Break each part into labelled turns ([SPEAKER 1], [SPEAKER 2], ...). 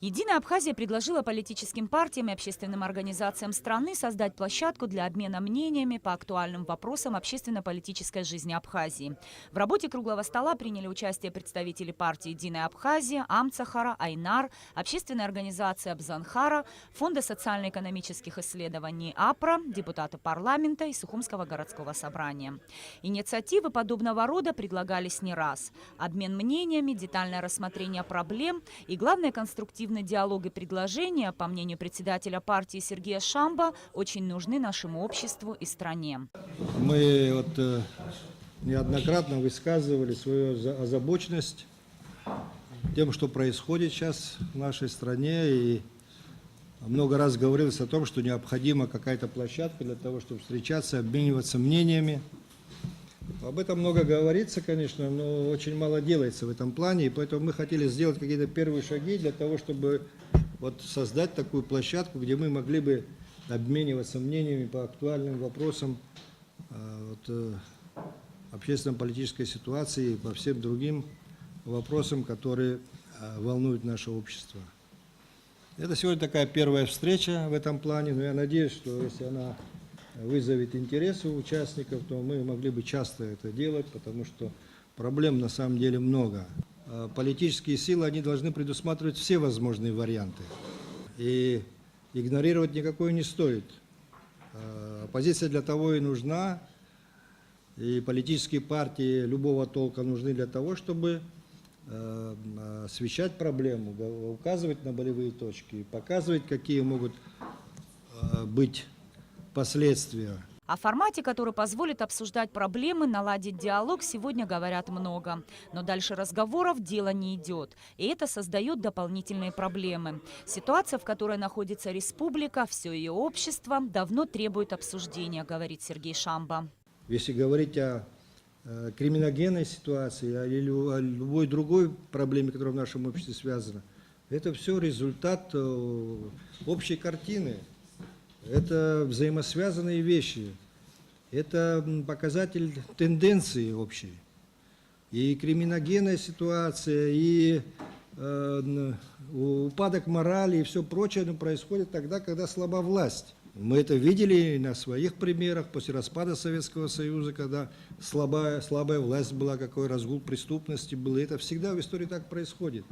[SPEAKER 1] Единая Абхазия предложила политическим партиям и общественным организациям страны создать площадку для обмена мнениями по актуальным вопросам общественно-политической жизни Абхазии. В работе круглого стола приняли участие представители партии «Единая Абхазия», Амцахара, Айнар, общественной организации Абзанхара, Фонда социально-экономических исследований АПРА, депутаты парламента и Сухумского городского собрания. Инициативы подобного рода предлагались не раз. Обмен мнениями, детальное рассмотрение проблем и, главное, конструктивный диалог и предложения, по мнению председателя партии Сергея Шамба, очень нужны нашему обществу и стране.
[SPEAKER 2] Мы неоднократно высказывали свою озабоченность тем, что происходит сейчас в нашей стране, и много раз говорилось о том, что необходима какая-то площадка для того, чтобы встречаться, обмениваться мнениями. Об этом много говорится, конечно, но очень мало делается в этом плане, и поэтому мы хотели сделать какие-то первые шаги для того, чтобы создать такую площадку, где мы могли бы обмениваться мнениями по актуальным вопросам общественно-политической ситуации и по всем другим вопросам, которые волнуют наше общество. Это сегодня такая первая встреча в этом плане, но я надеюсь, что если она вызовет интерес у участников, то мы могли бы часто это делать, потому что проблем на самом деле много. Политические силы, они должны предусматривать все возможные варианты. И игнорировать никакой не стоит. Оппозиция для того и нужна, и политические партии любого толка нужны для того, чтобы освещать проблему, указывать на болевые точки, показывать, какие могут быть последствия.
[SPEAKER 1] О формате, который позволит обсуждать проблемы, наладить диалог, сегодня говорят много. Но дальше разговоров дело не идет. И это создает дополнительные проблемы. Ситуация, в которой находится республика, все ее общество, давно требует обсуждения, говорит Сергей Шамба.
[SPEAKER 2] Если говорить о криминогенной ситуации или о любой другой проблеме, которая в нашем обществе связана, это все результат общей картины. Это взаимосвязанные вещи, это показатель тенденции общей. И криминогенная ситуация, и упадок морали, и все прочее происходит тогда, когда слаба власть. Мы это видели на своих примерах после распада Советского Союза, когда слабая власть была, какой разгул преступности был. И это всегда в истории так происходит.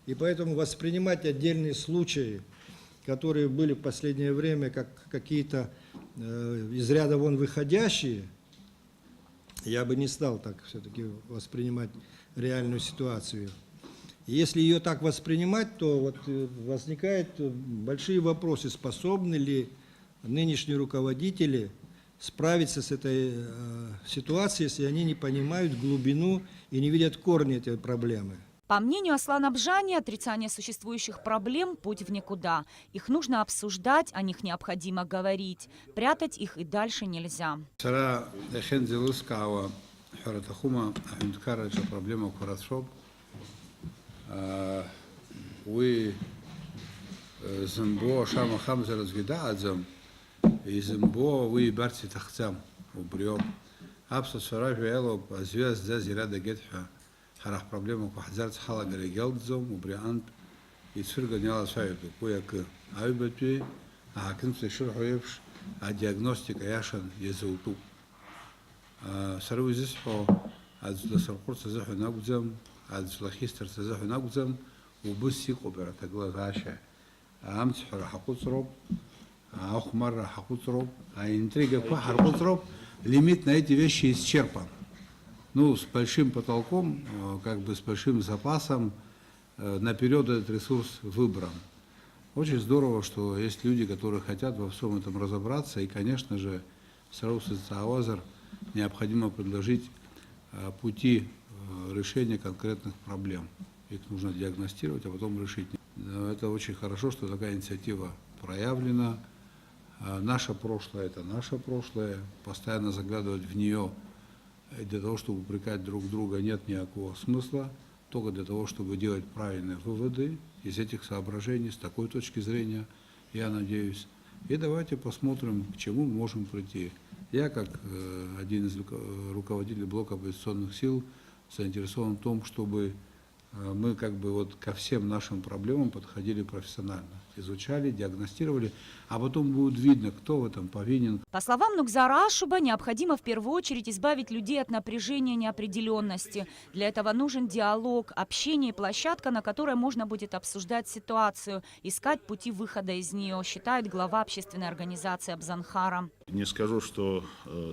[SPEAKER 2] И поэтому воспринимать отдельные случаи, которые были в последнее время как какие-то из ряда вон выходящие, я бы не стал так все-таки воспринимать реальную ситуацию. И если ее так воспринимать, то возникают большие вопросы, способны ли нынешние руководители справиться с этой ситуацией, если они не понимают глубину и не видят корни этой проблемы.
[SPEAKER 1] По мнению Аслана Бжани, отрицание существующих проблем – путь в никуда. Их нужно обсуждать, о них необходимо говорить. Прятать их и дальше нельзя.
[SPEAKER 3] харах проблема кухазарц хала гарегелдзом убриант и цирганяла саюду куяк айбатви а кинцы шурхоевш а диагностика яшан езуту сарвизис по адзласаркурц заху нагзам адзлахистер заху нагзам убыси куберата глазаша амц хахуцроб ахмар хахуцроб а интрига кухаркуцроб лимит на эти вещи исчерпан. Ну, с большим потолком, с большим запасом, наперед этот ресурс выбран. Очень здорово, что есть люди, которые хотят во всем этом разобраться, и, конечно же, Сараусица-Авазар необходимо предложить пути решения конкретных проблем. Их нужно диагностировать, а потом решить. Это очень хорошо, что такая инициатива проявлена. Наше прошлое – это наше прошлое. Постоянно заглядывать в нее для того, чтобы упрекать друг друга, нет никакого смысла, только для того, чтобы делать правильные выводы из этих соображений, с такой точки зрения, я надеюсь. И давайте посмотрим, к чему мы можем прийти. Я, как один из руководителей блока оппозиционных сил, заинтересован в том, чтобы Мы как бы вот ко всем нашим проблемам подходили профессионально. Изучали, диагностировали, а потом будет видно, кто в этом повинен.
[SPEAKER 1] По словам Нугзара Ашуба, необходимо в первую очередь избавить людей от напряжения и неопределенности. Для этого нужен диалог, общение и площадка, на которой можно будет обсуждать ситуацию, искать пути выхода из нее, считает глава общественной организации Абзанхара.
[SPEAKER 4] Не скажу, что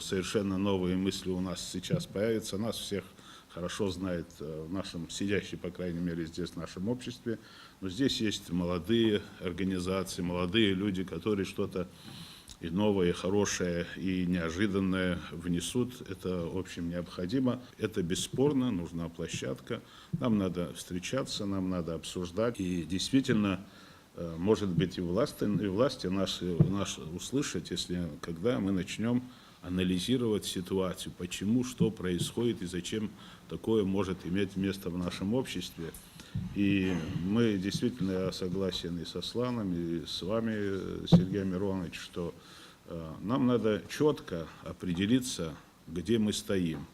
[SPEAKER 4] совершенно новые мысли у нас сейчас появятся. Нас всех хорошо знает в нашем, сидящий, по крайней мере, здесь в нашем обществе. Но здесь есть молодые организации, молодые люди, которые что-то и новое, и хорошее, и неожиданное внесут. Это, в общем, необходимо. Это бесспорно, нужна площадка. Нам надо встречаться, нам надо обсуждать. И действительно, может быть, и власти наши услышать, когда мы начнем анализировать ситуацию, почему, что происходит и зачем такое может иметь место в нашем обществе. И мы действительно согласен и со Сланом, и с вами, Сергей Миронович, что нам надо четко определиться, где мы стоим,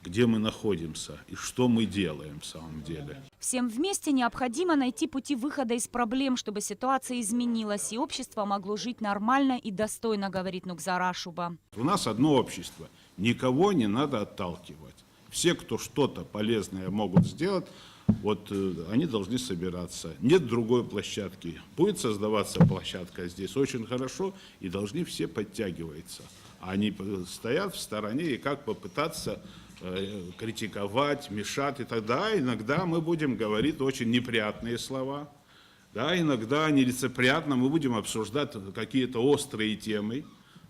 [SPEAKER 4] где мы находимся и что мы делаем в самом деле.
[SPEAKER 1] Всем вместе необходимо найти пути выхода из проблем, чтобы ситуация изменилась и общество могло жить нормально и достойно, говорит Нугзар Ашуба.
[SPEAKER 4] У нас одно общество, никого не надо отталкивать. Все, кто что-то полезное могут сделать, вот они должны собираться. Нет другой площадки. Будет создаваться площадка здесь очень хорошо, и должны все подтягиваться. Они стоят в стороне и как попытаться критиковать, мешать. И тогда иногда мы будем говорить очень неприятные слова. Да, иногда нелицеприятно мы будем обсуждать какие-то острые темы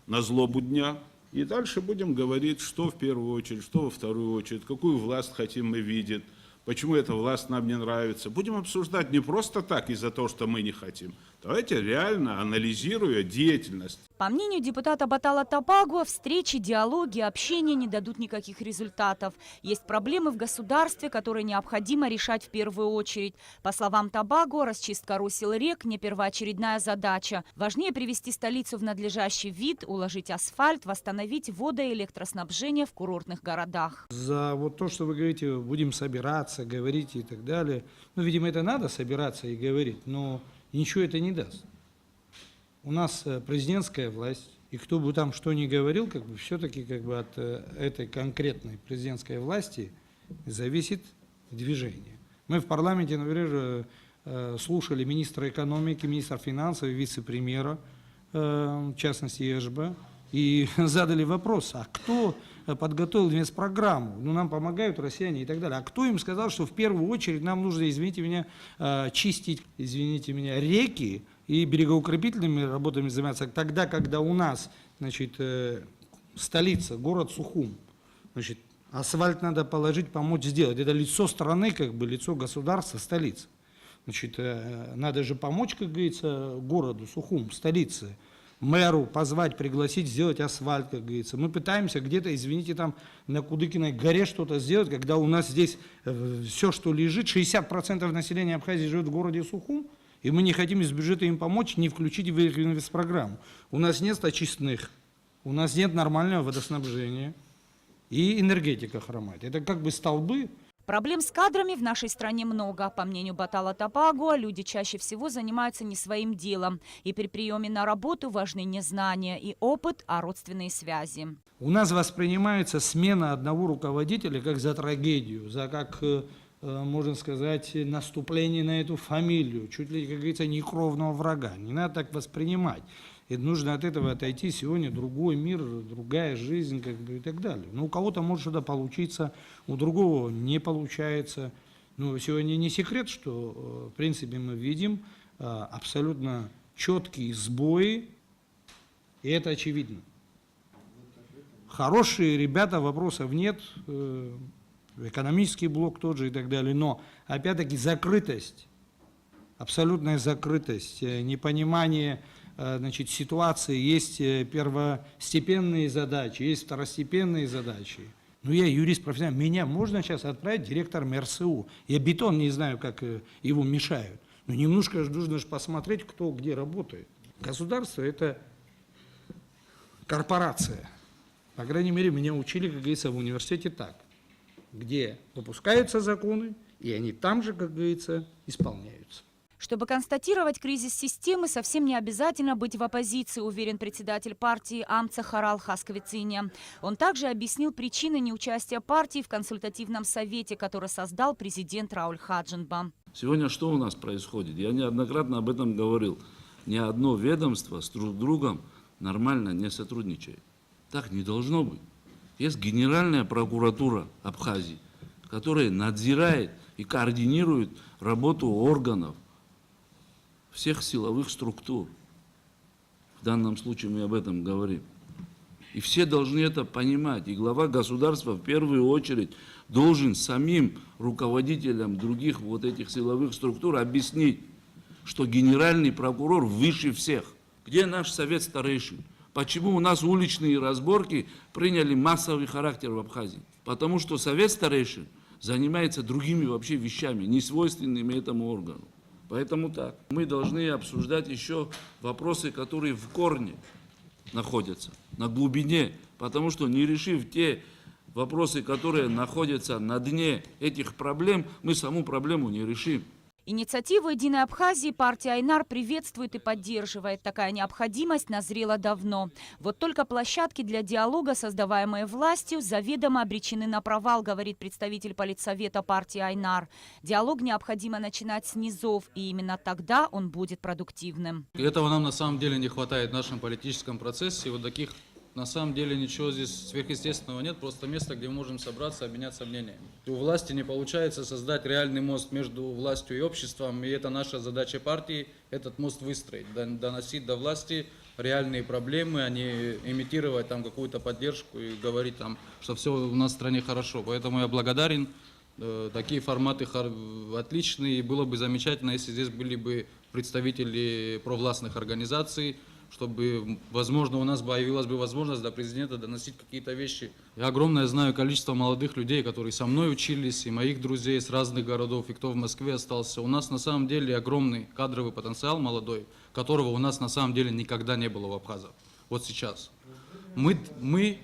[SPEAKER 4] на злобу дня. И дальше будем говорить, что в первую очередь, что во вторую очередь, какую власть хотим мы видеть, почему эта власть нам не нравится. Будем обсуждать не просто так из-за того, что мы не хотим. Давайте реально анализируя деятельность.
[SPEAKER 1] По мнению депутата Батала Табагуа, встречи, диалоги, общение не дадут никаких результатов. Есть проблемы в государстве, которые необходимо решать в первую очередь. По словам Табагуа, расчистка русел и рек не первоочередная задача. Важнее привести столицу в надлежащий вид, уложить асфальт, восстановить водо- и электроснабжение в курортных городах.
[SPEAKER 5] За вот то, что вы говорите, будем собираться, говорить и так далее. Ну, видимо, это надо собираться и говорить, но ничего это не даст. У нас президентская власть, и кто бы там что ни говорил, как бы все-таки от этой конкретной президентской власти зависит движение. Мы в парламенте, например, слушали министра экономики, министра финансов, вице-премьера, в частности ЕШБ, и задали вопрос, а кто подготовил инвестпрограмму? Ну, нам помогают россияне и так далее. А кто им сказал, что в первую очередь нам нужно, извините меня, чистить, извините меня, реки и берегоукрепительными работами заниматься тогда, когда у нас, значит, столица, город Сухум, значит, асфальт надо положить, помочь сделать. Это лицо страны, как бы лицо государства, столицы. Значит, надо же помочь, как говорится, городу Сухум, столице, мэру позвать, пригласить, сделать асфальт, как говорится. Мы пытаемся где-то, извините, там на Кудыкиной горе что-то сделать, когда у нас здесь все, что лежит, 60% населения Абхазии живет в городе Сухум, и мы не хотим из бюджета им помочь, не включить в инвестпрограмму. У нас нет очистных, у нас нет нормального водоснабжения, и энергетика хромает. Это как бы столбы.
[SPEAKER 1] Проблем с кадрами в нашей стране много. По мнению Батала Табагуа, люди чаще всего занимаются не своим делом. И при приеме на работу важны не знания и опыт, а родственные связи.
[SPEAKER 5] У нас воспринимается смена одного руководителя как за трагедию, за как, можно сказать, наступление на эту фамилию, чуть ли, как говорится, не кровного врага. Не надо так воспринимать. И нужно от этого отойти. Сегодня другой мир, другая жизнь, как бы, и так далее. Но у кого-то может что-то получиться, у другого не получается. Но сегодня не секрет, что, в принципе, мы видим абсолютно четкие сбои, и это очевидно. Хорошие ребята, вопросов нет, экономический блок тот же и так далее, но, опять-таки, закрытость, абсолютная закрытость, непонимание, значит, ситуации, есть первостепенные задачи, есть второстепенные задачи. Ну, я юрист профессиональный, меня можно сейчас отправить директором РСУ. Я бетон не знаю, как его мешают. Но немножко нужно же посмотреть, кто где работает. Государство – это корпорация. По крайней мере, меня учили, как говорится, в университете так, где выпускаются законы и они там же, как говорится, исполняются.
[SPEAKER 1] Чтобы констатировать кризис системы, совсем не обязательно быть в оппозиции, уверен председатель партии Амца Харал Хасквициня. Он также объяснил причины неучастия партии в консультативном совете, который создал президент Рауль Хаджинба.
[SPEAKER 6] Сегодня что у нас происходит? Я неоднократно об этом говорил. Ни одно ведомство с друг другом нормально не сотрудничает. Так не должно быть. Есть Генеральная прокуратура Абхазии, которая надзирает и координирует работу органов всех силовых структур. В данном случае мы об этом говорим. И все должны это понимать. И глава государства в первую очередь должен самим руководителям других вот этих силовых структур объяснить, что генеральный прокурор выше всех. Где наш совет старейшин? Почему у нас уличные разборки приняли массовый характер в Абхазии? Потому что совет старейшин занимается другими вообще вещами, не свойственными этому органу. Поэтому так. Мы должны обсуждать еще вопросы, которые в корне находятся, на глубине. Потому что не решив те вопросы, которые находятся на дне этих проблем, мы саму проблему не решим.
[SPEAKER 1] Инициативу «Единой Абхазии» партия Айнар приветствует и поддерживает. Такая необходимость назрела давно. Вот только площадки для диалога, создаваемые властью, заведомо обречены на провал, говорит представитель политсовета партии Айнар. Диалог необходимо начинать с низов, и именно тогда он будет продуктивным.
[SPEAKER 7] Этого нам на самом деле не хватает в нашем политическом процессе. Вот таких на самом деле ничего здесь сверхъестественного нет, просто место, где мы можем собраться, обменяться мнениями. У власти не получается создать реальный мост между властью и обществом, и это наша задача партии, этот мост выстроить, доносить до власти реальные проблемы, а не имитировать там какую-то поддержку и говорить там, что все у нас в стране хорошо. Поэтому я благодарен, такие форматы отличные, и было бы замечательно, если здесь были бы представители провластных организаций, чтобы, возможно, у нас появилась бы возможность до президента доносить какие-то вещи. Я огромное знаю количество молодых людей, которые со мной учились, и моих друзей с разных городов, и кто в Москве остался. У нас на самом деле огромный кадровый потенциал молодой, которого у нас на самом деле никогда не было в Абхазии. Вот сейчас. Мы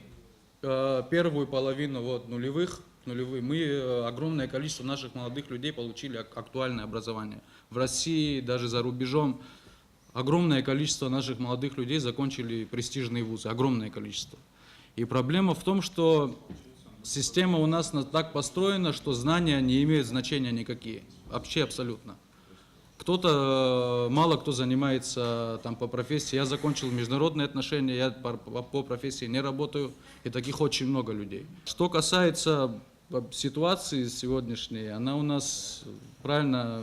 [SPEAKER 7] первую половину нулевых, мы огромное количество наших молодых людей получили актуальное образование. В России, даже за рубежом. Огромное количество наших молодых людей закончили престижные вузы, огромное количество. И проблема в том, что система у нас так построена, что знания не имеют значения никакие, вообще абсолютно. Мало кто занимается там по профессии. Я закончил международные отношения, я по профессии не работаю, и таких очень много людей. Что касается ситуации сегодняшней, она у нас, правильно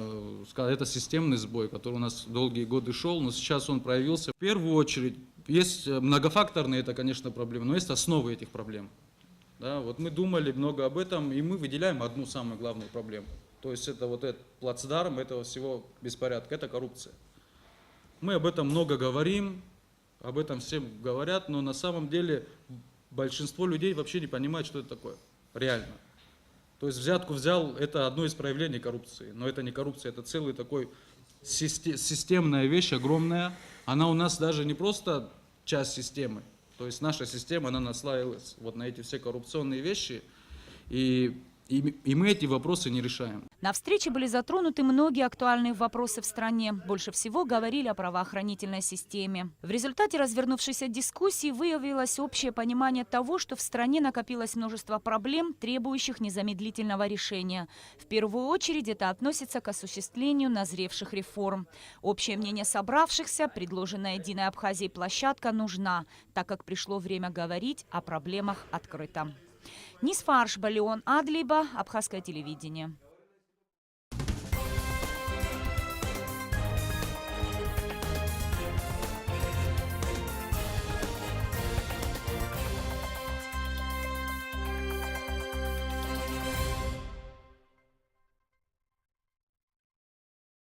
[SPEAKER 7] сказать, это системный сбой, который у нас долгие годы шел, но сейчас он проявился. В первую очередь, есть многофакторные, это, конечно, проблемы, но есть основы этих проблем. Да, вот мы думали много об этом, и мы выделяем одну самую главную проблему. То есть это вот этот плацдарм этого всего беспорядка, это коррупция. Мы об этом много говорим, об этом всем говорят, но на самом деле большинство людей вообще не понимает, что это такое, реально. То есть взятку взял, это одно из проявлений коррупции, но это не коррупция, это целый такой системная вещь, огромная. Она у нас даже не просто часть системы, то есть наша система, она наслаивалась вот на эти все коррупционные вещи, и мы эти вопросы не решаем.
[SPEAKER 1] На встрече были затронуты многие актуальные вопросы в стране. Больше всего говорили о правоохранительной системе. В результате развернувшейся дискуссии выявилось общее понимание того, что в стране накопилось множество проблем, требующих незамедлительного решения. В первую очередь это относится к осуществлению назревших реформ. Общее мнение собравшихся, предложенная «Единой Абхазией» площадка нужна, так как пришло время говорить о проблемах открыто. Нисфарш Балион Адлиба, Абхазское телевидение.